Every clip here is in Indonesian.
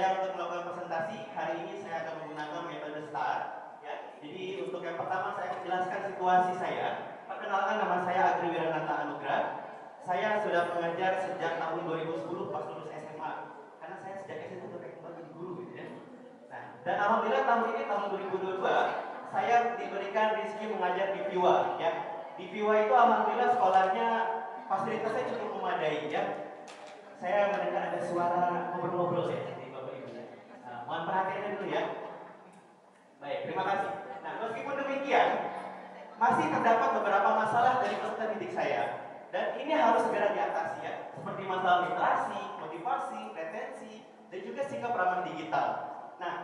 saya untuk melakukan presentasi hari ini saya akan menggunakan metode STAR. Ya. Jadi untuk yang pertama saya akan jelaskan situasi saya. Perkenalkan, nama saya Agri Wiranata Anugrah. Saya sudah mengajar sejak tahun 2010 pas lulus SMA. Karena saya sejak SMP sudah pengen jadi guru gitu ya. Nah, dan alhamdulillah tahun ini tahun 2022 saya diberikan rezeki mengajar di Viwa ya. Di Viwa itu alhamdulillah sekolahnya fasilitasnya cukup memadai ya. Saya mendengar ada suara ngobrol-ngobrol ya dari Bapak Ibu. Nah, mohon perhatiannya dulu ya. Baik, terima kasih. Nah, meskipun demikian, masih terdapat beberapa masalah dari peserta didik saya. Dan ini harus segera diatasi ya. Seperti masalah literasi, motivasi, retensi, dan juga sikap ramah digital. Nah,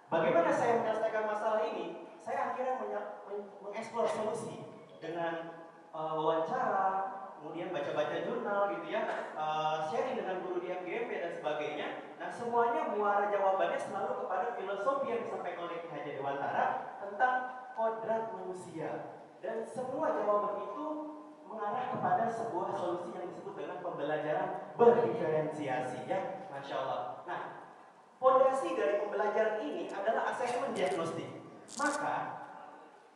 bagaimana saya menyelesaikan masalah ini? Saya akhirnya mengeksplor solusi dengan wawancara, kemudian baca-baca jurnal gitu ya, sharing dengan guru di FGMP dan sebagainya. Nah, semuanya muara jawabannya selalu kepada filosofi yang disampaikan oleh Ki Hajar Dewantara tentang kodrat manusia. Dan semua jawaban itu mengarah kepada sebuah solusi yang disebut dengan pembelajaran berdiferensiasi ya, Masya Allah. Nah, fondasi dari pembelajaran ini adalah asesmen diagnostik. Maka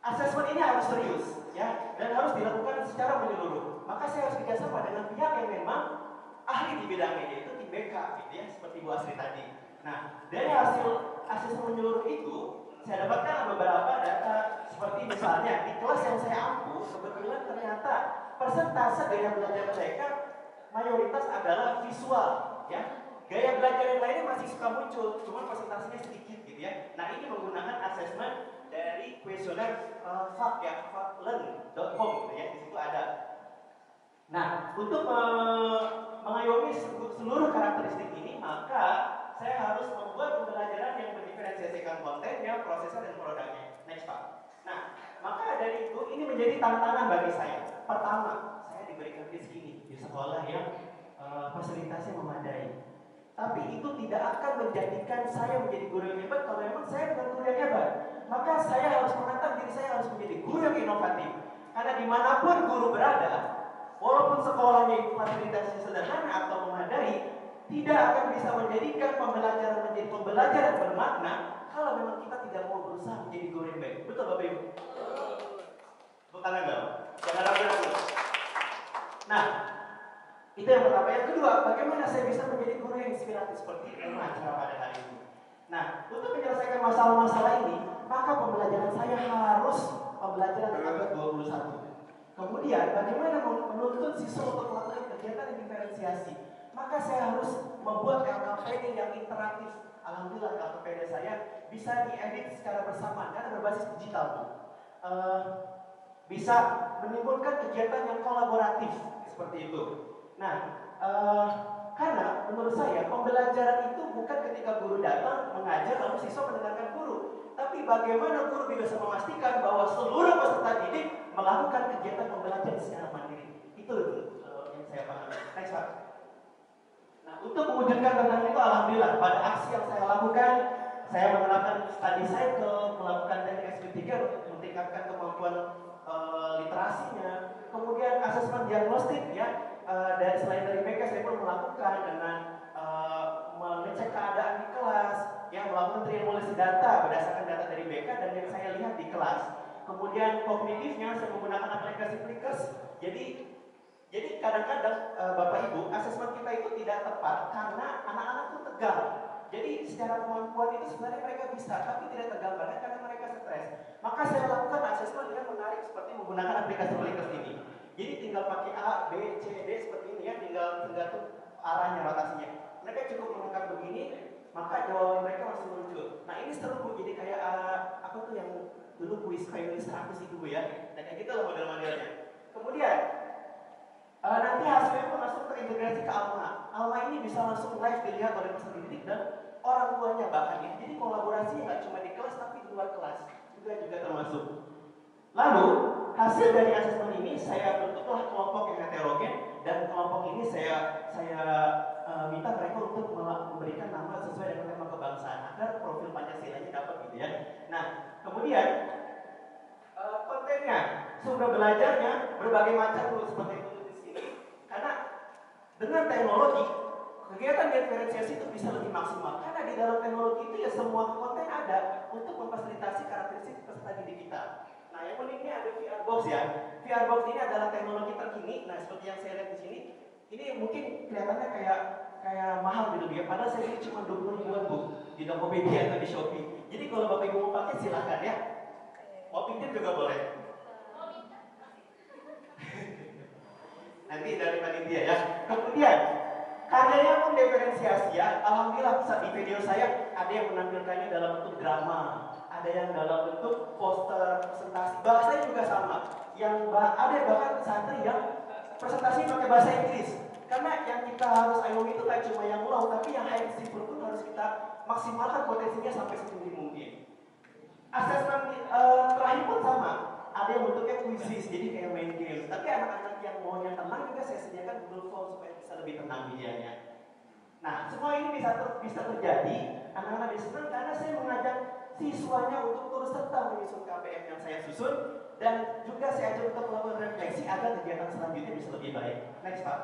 asesmen ini harus serius ya, dan harus dilakukan secara menyeluruh. Maka saya harus kerjasama dengan pihak yang memang ahli di bidangnya, yaitu tim BK gitu ya, seperti Bu Asri tadi. Nah, dari hasil asesmen menyeluruh itu saya dapatkan beberapa data seperti misalnya di kelas yang saya ampu, kebetulan ternyata persentase gaya belajar mereka mayoritas adalah visual ya. Gaya belajar yang lainnya masih suka muncul, cuma persentasenya sedikit gitu ya. Nah, ini menggunakan asesmen dari kuesioner FAQ ya, faklearn.com gitu ya, di situ ada. Nah, untuk mengayomi seluruh karakteristik ini, maka saya harus membuat pembelajaran yang mendiferensiasikan kontennya, prosesnya, dan produknya. Next Pak. Nah, maka dari itu ini menjadi tantangan bagi saya. Pertama, saya diberikan rezeki ini di sekolah yang fasilitasnya memadai. Tapi itu tidak akan menjadikan saya menjadi guru yang hebat kalau memang saya bukan guru yang hebat. Maka saya harus menantang diri saya harus menjadi guru yang inovatif. Karena dimanapun guru berada, walaupun sekolahnya itu fasilitasnya sederhana atau memadai, tidak akan bisa menjadikan pembelajaran menjadi pembelajaran bermakna kalau memang kita tidak mau berusaha menjadi guru yang baik. Betul Bapak Ibu? Bukan enggak? Jangan ragu-ragu. Nah, itu yang pertama. Yang kedua, bagaimana saya bisa menjadi guru yang inspiratif seperti tema acara pada hari ini. Nah, untuk menyelesaikan masalah-masalah ini, maka pembelajaran saya harus pembelajaran abad 21. Kemudian, bagaimana menuntun siswa untuk melakukan kegiatan diferensiasi? Maka saya harus membuat LKPD yang interaktif. Alhamdulillah LKPD saya bisa diedit secara bersamaan karena berbasis digital. Bisa menimbulkan kegiatan yang kolaboratif seperti itu. Nah, karena menurut saya pembelajaran itu bukan ketika guru datang mengajar lalu siswa mendengarkan guru, tapi bagaimana guru bisa memastikan bahwa seluruh peserta didik melakukan kegiatan pembelajaran secara mandiri. Itu yang saya pahami. Next Pak. Nah, untuk mewujudkan tentang itu, alhamdulillah pada aksi yang saya lakukan, saya menerapkan study cycle, melakukan teknik SP3 untuk meningkatkan kemampuan literasinya, kemudian asesmen diagnostik ya. Dan selain dari BK saya pun melakukan dengan mengecek keadaan di kelas, yang melakukan triangulasi data berdasarkan data dari BK dan yang saya lihat di kelas. Kemudian kognitifnya saya menggunakan aplikasi Flickrs. Jadi kadang-kadang Bapak Ibu, asesmen kita itu tidak tepat karena anak-anak itu tegang. Jadi secara kemampuan itu sebenarnya mereka bisa, tapi tidak tergambarkan karena mereka stres. Maka saya lakukan asesmen dengan menarik seperti menggunakan aplikasi Flickrs ini. Jadi tinggal pakai A, B, C, D seperti ini ya, tinggal tergantung arahnya, rotasinya. Mereka cukup mengangkat begini, maka jawaban mereka langsung muncul. Nah ini seru Bu, jadi kayak apa tuh yang dulu kuis kayak 100 itu Bu ya. Nah kayak gitu loh model-modelnya. Kemudian nanti hasilnya pun langsung terintegrasi ke Alma. Alma ini bisa langsung live dilihat oleh peserta didik dan orang tuanya bahkan ya. Jadi kolaborasinya nggak cuma di kelas tapi di luar kelas juga termasuk. Lalu hasil dari asesmen ini saya bentuklah kelompok yang heterogen dan kelompok ini saya minta mereka untuk memberikan nama sesuai dengan tema kebangsaan agar profil Pancasilanya dapat gitu ya. Nah kemudian kontennya, sumber belajarnya berbagai macam seperti itu di sini. Karena dengan teknologi kegiatan diferensiasi itu bisa lebih maksimal karena di dalam semua konten ada untuk memfasilitasi karakteristik peserta didik kita. Nah, yang uniknya ada VR Box ya. VR Box ini adalah teknologi terkini. Nah, seperti yang saya lihat di sini, ini mungkin kelihatannya kayak mahal gitu ya. Padahal saya beli cuma 20 ribuan Bu di Tokopedia atau di Shopee. Jadi kalau Bapak Ibu mau pakai silahkan ya. Mau pinjam juga boleh. Nanti dari panitia ya. Kemudian karyanya pun diferensiasi ya. Alhamdulillah di video saya ada yang menampilkannya dalam bentuk drama, ada yang dalam bentuk poster, presentasi. Bahasanya juga sama. Ada bahkan santri yang presentasi pakai bahasa Inggris. Karena yang kita harus ayomi itu tak cuma yang low, tapi yang high sipur pun harus kita maksimalkan potensinya sampai setinggi mungkin. Asesmen terakhir pun sama. Ada yang bentuknya kuisis, jadi kayak main game. Tapi anak-anak yang maunya tenang juga saya sediakan Google Form supaya bisa lebih tenang medianya. Nah, semua ini bisa terjadi, anak-anak bisa senang karena saya mengajak siswanya untuk terus serta menyusun KPM yang saya susun, dan juga saya ajak untuk melakukan refleksi agar kegiatan selanjutnya bisa lebih baik. Next Pak.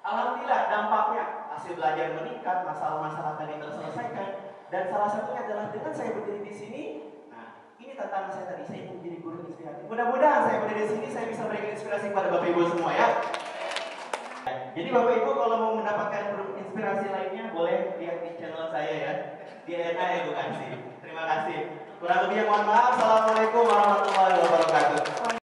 Alhamdulillah dampaknya hasil belajar meningkat, masalah-masalah tadi terselesaikan, dan salah satunya adalah dengan saya berdiri di sini. Ini tantangan saya tadi, saya ingin menjadi guru inspiratif. Mudah-mudahan saya berdiri di sini, saya bisa memberikan inspirasi kepada Bapak Ibu semua ya. Jadi Bapak Ibu kalau mau mendapatkan inspirasi lainnya, boleh lihat di channel saya ya, di ENA Edukasi. Terima kasih. Kurang lebihnya mohon maaf. Assalamualaikum warahmatullahi wabarakatuh.